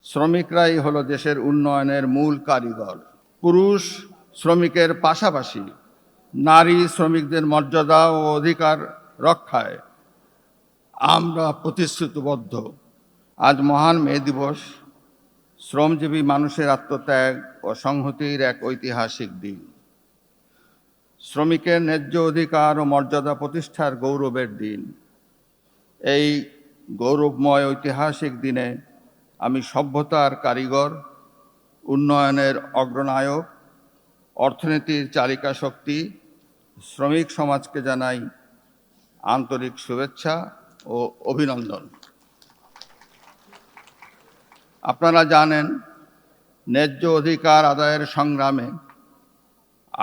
শ্রমিকরাই হলো দেশের উন্নয়নের মূল কারিগর। পুরুষ শ্রমিকের পাশাপাশি নারী শ্রমিকদের মর্যাদা ও অধিকার রক্ষায় আমরা প্রতিশ্রুতিবদ্ধ। আজ মহান মে দিবস শ্রমজীবী মানুষের আত্মত্যাগ ও সংহতির এক ঐতিহাসিক দিন। শ্রমিকের ন্যায্য অধিকার ও মর্যাদা প্রতিষ্ঠার গৌরবের দিন। এই গৌরবময় ঐতিহাসিক দিনে আমি সভ্যতার কারিগর, উন্নয়নের অগ্রনায়ক, অর্থনীতির চালিকা শক্তি শ্রমিক সমাজকে জানাই আন্তরিক শুভেচ্ছা ও অভিনন্দন। আপনারা জানেন, ন্যায্য অধিকার আদায়ের সংগ্রামে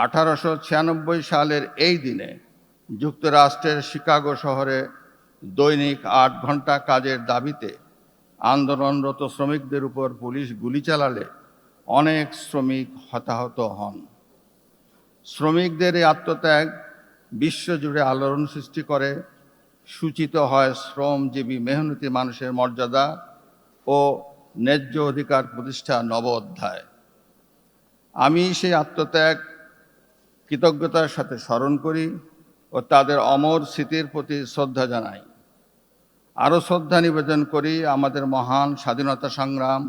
1896 সালের এই দিনে যুক্তরাষ্ট্রের শিকাগো শহরে দৈনিক 8 ঘন্টা কাজের দাবিতে আন্দোলনরত শ্রমিকদের উপর পুলিশ গুলি চালালে অনেক শ্রমিক হতাহত হন। শ্রমিকদের এই আত্মত্যাগ বিশ্বজুড়ে আলোড়ন সৃষ্টি করে। সূচিত হয় শ্রমজীবী মেহনতি মানুষের মর্যাদা ও ন্যায্য অধিকার প্রতিষ্ঠার নব অধ্যায়। আমি সেই আত্মত্যাগ কৃতজ্ঞতার সাথে স্মরণ করি ও তাদের অমর স্মৃতির প্রতি শ্রদ্ধা জানাই। আরও শ্রদ্ধা নিবেদন করি আমাদের মহান স্বাধীনতা সংগ্রাম,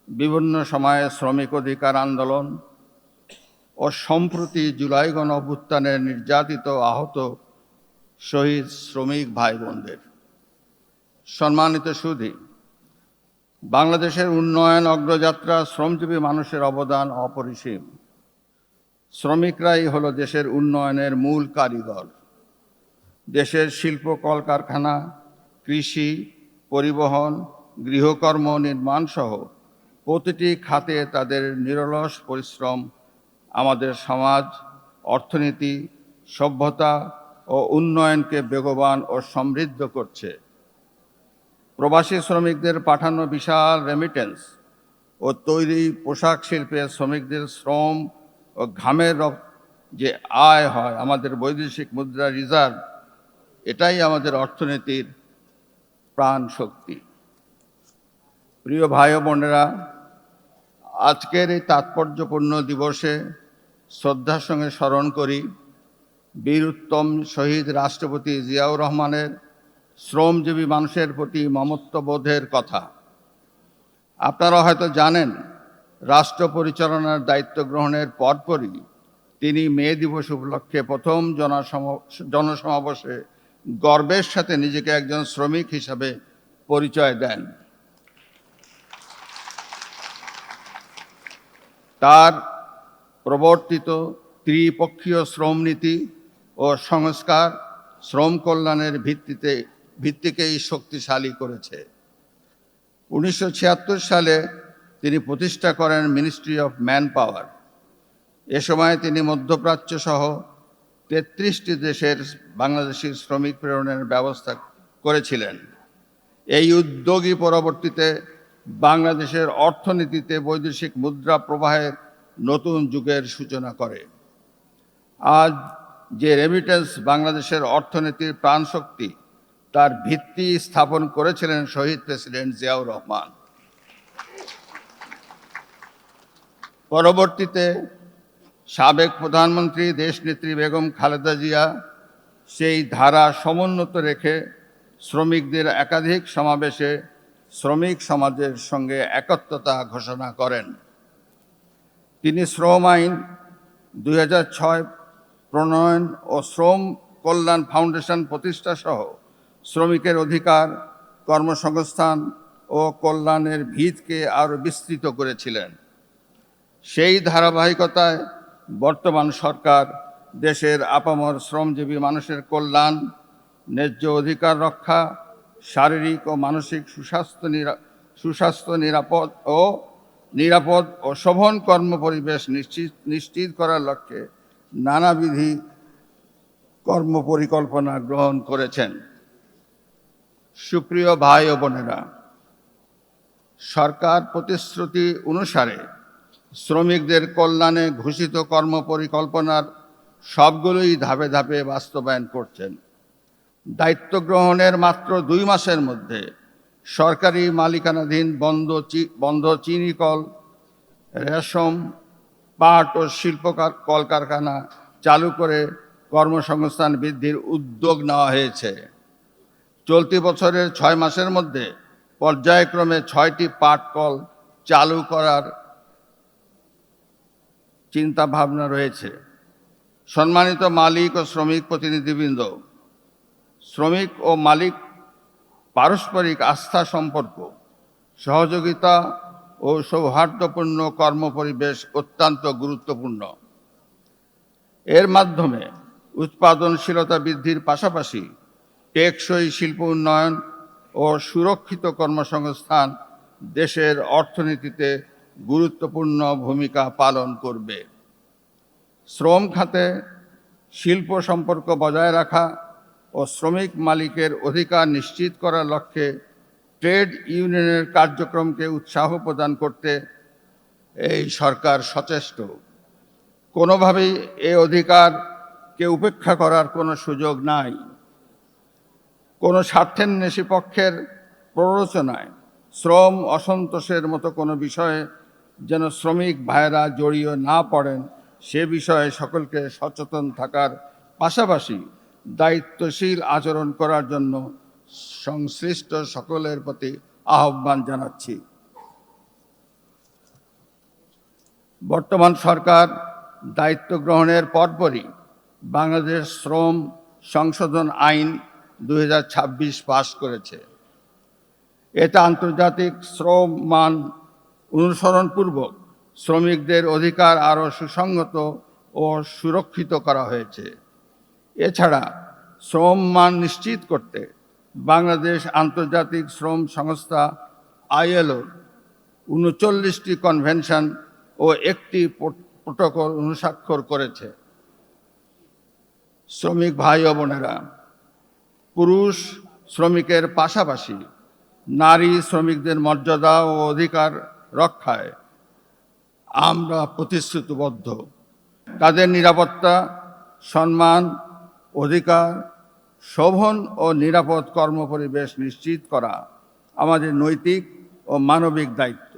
বিভিন্ন সময়ে শ্রমিক অধিকার আন্দোলন ও সম্প্রতি জুলাই গণ অভ্যুত্থানের নির্যাতিত আহত শহীদ শ্রমিক ভাই বোনদের। সম্মানিত সুধী, বাংলাদেশের উন্নয়ন অগ্রযাত্রা শ্রমজীবী মানুষের অবদান অপরিসীম। শ্রমিকরাই হলো দেশের উন্নয়নের মূল কারিগর। দেশের শিল্প কলকারখানা, কৃষি, পরিবহন, গৃহকর্ম, নির্মাণ সহ প্রতিটি খাতে তাদের নিরলস পরিশ্রম আমাদের সমাজ, অর্থনীতি, সভ্যতা ও উন্নয়নকে বেগবান ও সমৃদ্ধ করছে। প্রবাসী শ্রমিকদের পাঠানো বিশাল রেমিটেন্স ও তৈরি পোশাক শিল্পের শ্রমিকদের শ্রম ও ঘামের যে আয় হয়, আমাদের বৈদেশিক মুদ্রা রিজার্ভ, এটাই আমাদের অর্থনীতির প্রাণ শক্তি। প্রিয় ভাই ও বোনেরা, আজকের এই তাৎপর্যপূর্ণ দিবসে শ্রদ্ধার সঙ্গে স্মরণ করি বীর উত্তম শহীদ রাষ্ট্রপতি জিয়াউর রহমানের শ্রমজীবী মানুষের প্রতি মমত্ববোধের কথা। আপনারা হয়তো জানেন, রাষ্ট্র পরিচালনার দায়িত্ব গ্রহণের পরপরই তিনি মে দিবস উপলক্ষে প্রথম জনসমাবেশে গর্বের সাথে নিজেকে একজন শ্রমিক হিসাবে পরিচয় দেন। তার প্রবর্তিত ত্রিপক্ষীয় শ্রম নীতি ও সংস্কার শ্রম কল্যাণের ভিত্তিকেই শক্তিশালী করেছে। 1976 সালে তিনি প্রতিষ্ঠা করেন মিনিস্ট্রি অফ ম্যান পাওয়ার। এ সময় তিনি মধ্যপ্রাচ্য সহ 33টি দেশের বাংলাদেশি শ্রমিক প্রেরণের ব্যবস্থা করেছিলেন। এই উদ্যোগই পরবর্তীতে বাংলাদেশের অর্থনীতিতে বৈদেশিক মুদ্রা প্রবাহের নতুন যুগের সূচনা করে। আজ যে রেমিটেন্স বাংলাদেশের অর্থনীতির প্রাণশক্তি, তার ভিত্তি স্থাপন করেছিলেন শহীদ প্রেসিডেন্ট জিয়াউর রহমান। পরবর্তীতে সাবেক প্রধানমন্ত্রী দেশনেত্রী বেগম খালেদা জিয়া সেই ধারা সমুন্নত রেখে শ্রমিকদের একাধিক সমাবেশে শ্রমিক সমাজের সঙ্গে একত্রতা ঘোষণা করেন। তিনি শ্রম আইন 2006 প্রণয়ন ও শ্রম কল্যাণ ফাউন্ডেশন প্রতিষ্ঠা সহ শ্রমিকের অধিকার, কর্মসংস্থান ও কল্যাণের ভিতকে আরও বিস্তৃত করেছিলেন। সেই ধারাবাহিকতায় বর্তমান সরকার দেশের আপামর শ্রমজীবী মানুষের কল্যাণ, ন্যায্য অধিকার রক্ষা, শারীরিক ও মানসিক সুস্বাস্থ্য, নিরাপদ ও শোভন কর্মপরিবেশ নিশ্চিত করার লক্ষ্যে নানাবিধি কর্মপরিকল্পনা গ্রহণ করেছেন। সুপ্রিয় ভাই ও বোনেরা, সরকার প্রতিশ্রুতি অনুসারে শ্রমিকদের কল্যাণে ঘোষিত কর্মপরিকল্পনার সবগুলোই ধাপে ধাপে বাস্তবায়ন করছেন। দায়িত্ব গ্রহণের মাত্র 2 মাসের মধ্যে সরকারি মালিকানাধীন বন্ধ চিনি কল, রেশম, পাট ও শিল্প কলকারখানা চালু করে কর্মসংস্থান বৃদ্ধির উদ্যোগ নেওয়া হয়েছে। চলতি বছরের 6 মাসের মধ্যে পর্যায়ক্রমে 6টি পাট কল চালু করার চিন্তা ভাবনা রয়েছে। সম্মানিত মালিক ও শ্রমিক প্রতিনিধিবৃন্দ, শ্রমিক ও মালিক পারস্পরিক আস্থা সম্পর্ক, সহযোগিতা ও সৌহার্দ্যপূর্ণ কর্মপরিবেশ অত্যন্ত গুরুত্বপূর্ণ। এর মাধ্যমে উৎপাদনশীলতা বৃদ্ধির পাশাপাশি টেকসই শিল্প উন্নয়ন ও সুরক্ষিত কর্মসংস্থান দেশের অর্থনীতিতে গুরুত্বপূর্ণ ভূমিকা পালন করবে। শ্রম খাতে শিল্প সম্পর্ক বজায় রাখা ও শ্রমিক মালিকের অধিকার নিশ্চিত করার লক্ষ্যে ট্রেড ইউনিয়নের কার্যক্রমকে উৎসাহ প্রদান করতে এই সরকার সচেষ্ট। কোনোভাবেই এই অধিকারকে উপেক্ষা করার কোনো সুযোগ নাই। কোনো স্বার্থান্বেষী পক্ষের প্ররোচনায় শ্রম অসন্তোষের মতো কোনো বিষয়ে যেন শ্রমিক ভাইয়েরা জড়িয়ে না পড়েন, সে বিষয়ে সকলকে সচেতন থাকার পাশাপাশি দায়িত্বশীল আচরণ করার জন্য সংশ্লিষ্ট সকলের প্রতি আহ্বান জানাচ্ছি। বর্তমান সরকার দায়িত্ব গ্রহণের পরপরই বাংলাদেশ শ্রম সংশোধন আইন 2026 পাস করেছে। এটা আন্তর্জাতিক শ্রম মান অনুসরণপূর্বক শ্রমিকদের অধিকার আরও সুসংহত ও সুরক্ষিত করা হয়েছে। এছাড়া শ্রম মান নিশ্চিত করতে বাংলাদেশ আন্তর্জাতিক শ্রম সংস্থা ILO 39টি কনভেনশন ও একটি প্রোটোকল অনুস্বাক্ষর করেছে। শ্রমিক ভাই ও বোনেরা, পুরুষ শ্রমিকের পাশাপাশি নারী শ্রমিকদের মর্যাদা ও অধিকার রক্ষায় আমরা প্রতিশ্রুতিবদ্ধ। তাদের নিরাপত্তা, সম্মান, অধিকার, শোভন ও নিরাপদ কর্মপরিবেশ নিশ্চিত করা আমাদের নৈতিক ও মানবিক দায়িত্ব।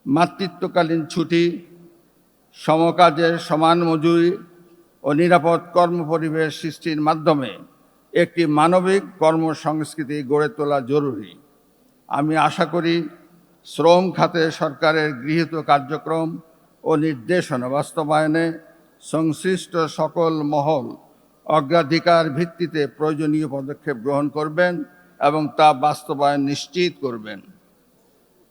মাতৃত্বকালীন ছুটি, সমকাজের সমান মজুরি ও নিরাপদ কর্মপরিবেশ সৃষ্টির মাধ্যমে একটি মানবিক কর্মসংস্কৃতি গড়ে তোলা জরুরি। আমি আশা করি শ্রম খাতে সরকারের গৃহীত কার্যক্রম ও নির্দেশনা বাস্তবায়নে সংশ্লিষ্ট সকল মহল অগ্রাধিকার ভিত্তিতে প্রয়োজনীয় পদক্ষেপ গ্রহণ করবেন এবং তা বাস্তবায়ন নিশ্চিত করবেন।